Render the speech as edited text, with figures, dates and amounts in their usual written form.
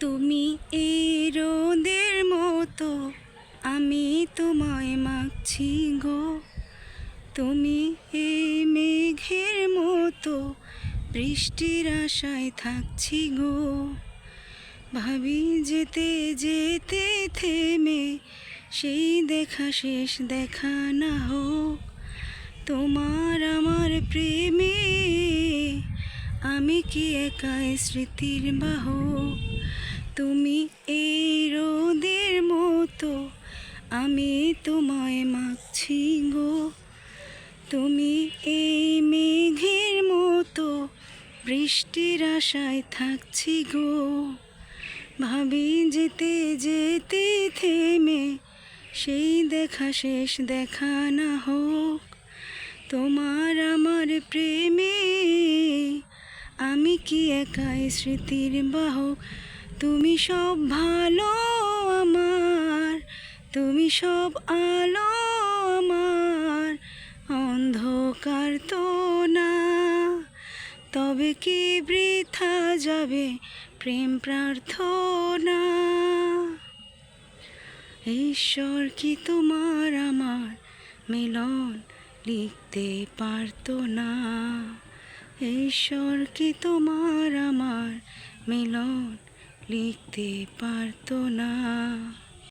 তুমি এই রোদের মতো, আমি তোমায় মাগছি গো। তুমি এই মেঘের মতো, বৃষ্টির আশায় থাকছি গো। ভাবি যেতে যেতে থেমে সেই দেখা শেষ দেখা না হোক তোমার আমার প্রেমে। আমি কি একাই স্মৃতির বাহক? তুমি এই রোদের মতো, আমি তোমায় মাগছি গো। তুমি এই মেঘের মতো, বৃষ্টির আশায় থাকছি গো। ভাবি যেতে যেতে থেমে সেই দেখা শেষ দেখা না হোক তোমার আমার প্রেমে। আমি কি একাই স্মৃতির বাহক? তুমি সব ভালো আমার, তুমি সব আলো আমার, অন্ধকার তো না। তবে কি বৃথা যাবে প্রেম প্রার্থনা? ঈশ্বর কি তোমার আমার মিলন লিখতে পারতো না? ঈশ্বর কি তোমার আমার মিলন লিখতে পারতো না?